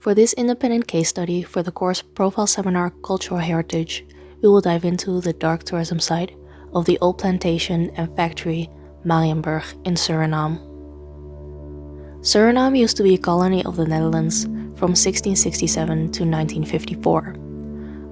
For this independent case study for the course profile seminar Cultural Heritage, we will dive into the dark tourism site of the old plantation and factory Marienburg in Suriname. Suriname used to be a colony of the Netherlands from 1667 to 1954.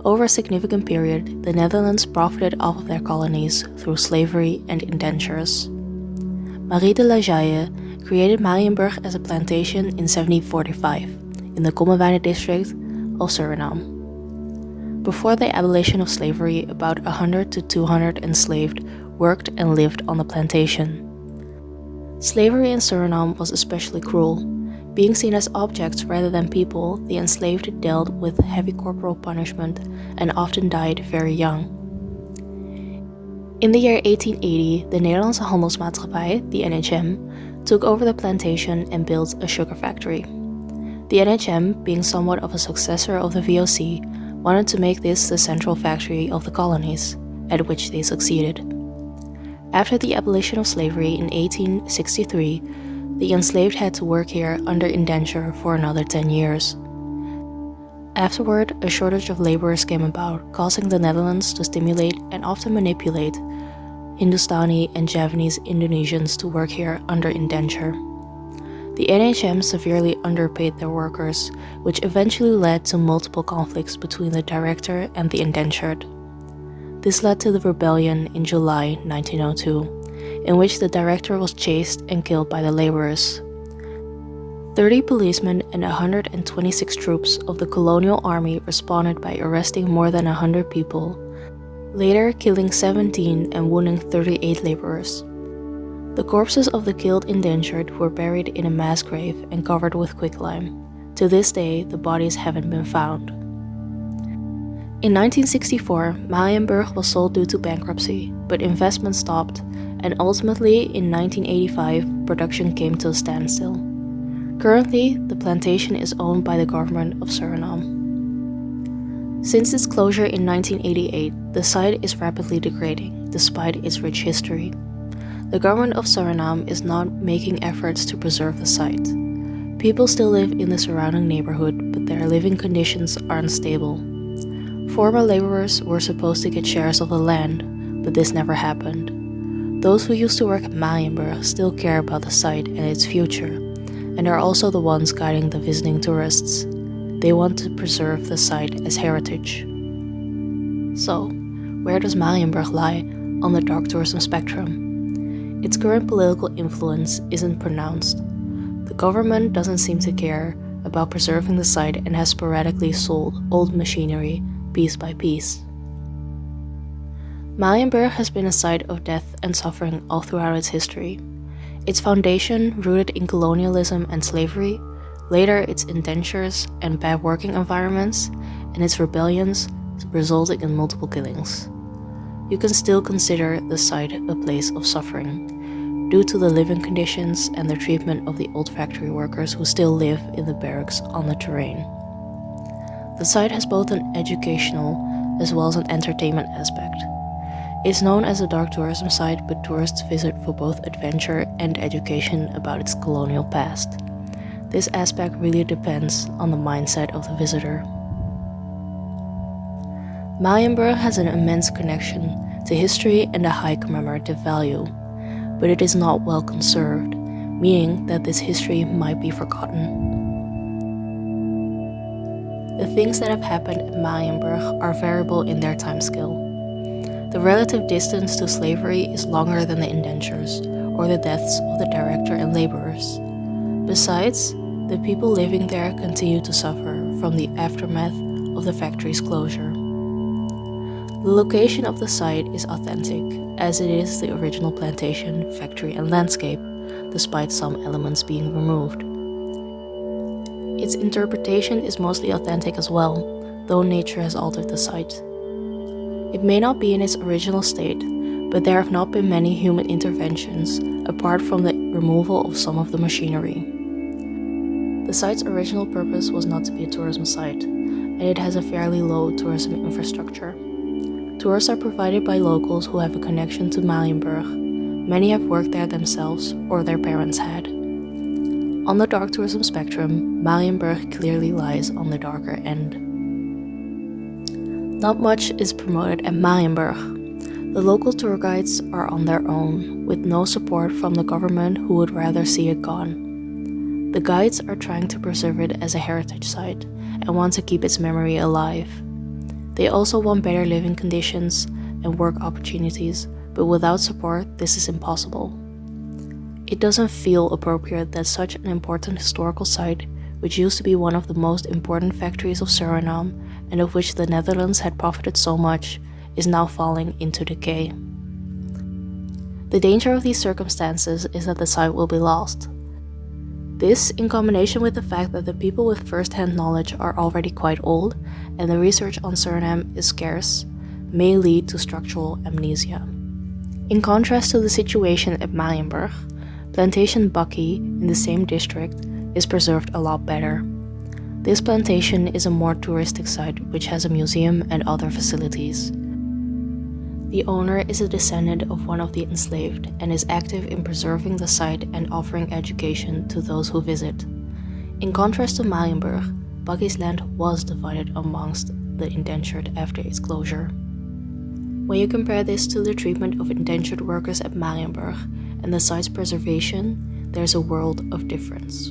Over a significant period, the Netherlands profited off of their colonies through slavery and indentures. Marie de la Jaille created Marienburg as a plantation in 1745 in the Kommerwijnen district of Suriname. Before the abolition of slavery, about 100 to 200 enslaved worked and lived on the plantation. Slavery in Suriname was especially cruel. Being seen as objects rather than people, the enslaved dealt with heavy corporal punishment and often died very young. In the year 1880, the Nederlandse Handelsmaatschappij, the NHM, took over the plantation and built a sugar factory. The NHM, being somewhat of a successor of the VOC, wanted to make this the central factory of the colonies, at which they succeeded. After the abolition of slavery in 1863, the enslaved had to work here under indenture for another 10 years. Afterward, a shortage of laborers came about, causing the Netherlands to stimulate and often manipulate Hindustani and Javanese Indonesians to work here under indenture. The NHM severely underpaid their workers, which eventually led to multiple conflicts between the director and the indentured. This led to the rebellion in July 1902, in which the director was chased and killed by the laborers. 30 policemen and 126 troops of the colonial army responded by arresting more than 100 people, later killing 17 and wounding 38 laborers. The corpses of the killed indentured were buried in a mass grave and covered with quicklime. To this day, the bodies haven't been found. In 1964, Marienburg was sold due to bankruptcy, but investment stopped, and ultimately in 1985, production came to a standstill. Currently, the plantation is owned by the government of Suriname. Since its closure in 1988, the site is rapidly degrading, despite its rich history. The government of Suriname is not making efforts to preserve the site. People still live in the surrounding neighborhood, but their living conditions are unstable. Former laborers were supposed to get shares of the land, but this never happened. Those who used to work at Marienburg still care about the site and its future, and are also the ones guiding the visiting tourists. They want to preserve the site as heritage. So, where does Marienburg lie on the dark tourism spectrum? Its current political influence isn't pronounced. The government doesn't seem to care about preserving the site and has sporadically sold old machinery piece by piece. Marienburg has been a site of death and suffering all throughout its history. Its foundation, rooted in colonialism and slavery, later its indentures and bad working environments, and its rebellions resulting in multiple killings. You can still consider the site a place of suffering, due to the living conditions and the treatment of the old factory workers who still live in the barracks on the terrain. The site has both an educational as well as an entertainment aspect. It's known as a dark tourism site, but tourists visit for both adventure and education about its colonial past. This aspect really depends on the mindset of the visitor. Marienburg has an immense connection to history and a high commemorative value, but it is not well conserved, meaning that this history might be forgotten. The things that have happened at Marienburg are variable in their timescale. The relative distance to slavery is longer than the indentures, or the deaths of the director and laborers. Besides, the people living there continue to suffer from the aftermath of the factory's closure. The location of the site is authentic, as it is the original plantation, factory, and landscape, despite some elements being removed. Its interpretation is mostly authentic as well, though nature has altered the site. It may not be in its original state, but there have not been many human interventions apart from the removal of some of the machinery. The site's original purpose was not to be a tourism site, and it has a fairly low tourism infrastructure. Tours are provided by locals who have a connection to Marienburg. Many have worked there themselves or their parents had. On the dark tourism spectrum, Marienburg clearly lies on the darker end. Not much is promoted at Marienburg. The local tour guides are on their own, with no support from the government who would rather see it gone. The guides are trying to preserve it as a heritage site and want to keep its memory alive. They also want better living conditions and work opportunities, but without support, this is impossible. It doesn't feel appropriate that such an important historical site, which used to be one of the most important factories of Suriname and of which the Netherlands had profited so much, is now falling into decay. The danger of these circumstances is that the site will be lost. This, in combination with the fact that the people with first-hand knowledge are already quite old and the research on Suriname is scarce, may lead to structural amnesia. In contrast to the situation at Marienburg, Plantation Bucky in the same district is preserved a lot better. This plantation is a more touristic site which has a museum and other facilities. The owner is a descendant of one of the enslaved and is active in preserving the site and offering education to those who visit. In contrast to Marienburg, Bucky's land was divided amongst the indentured after its closure. When you compare this to the treatment of indentured workers at Marienburg and the site's preservation, there's a world of difference.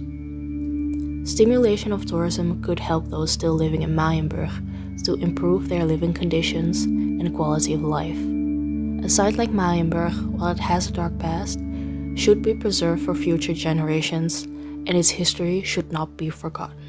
Stimulation of tourism could help those still living in Marienburg to improve their living conditions and quality of life. A site like Marienburg, while it has a dark past, should be preserved for future generations, and its history should not be forgotten.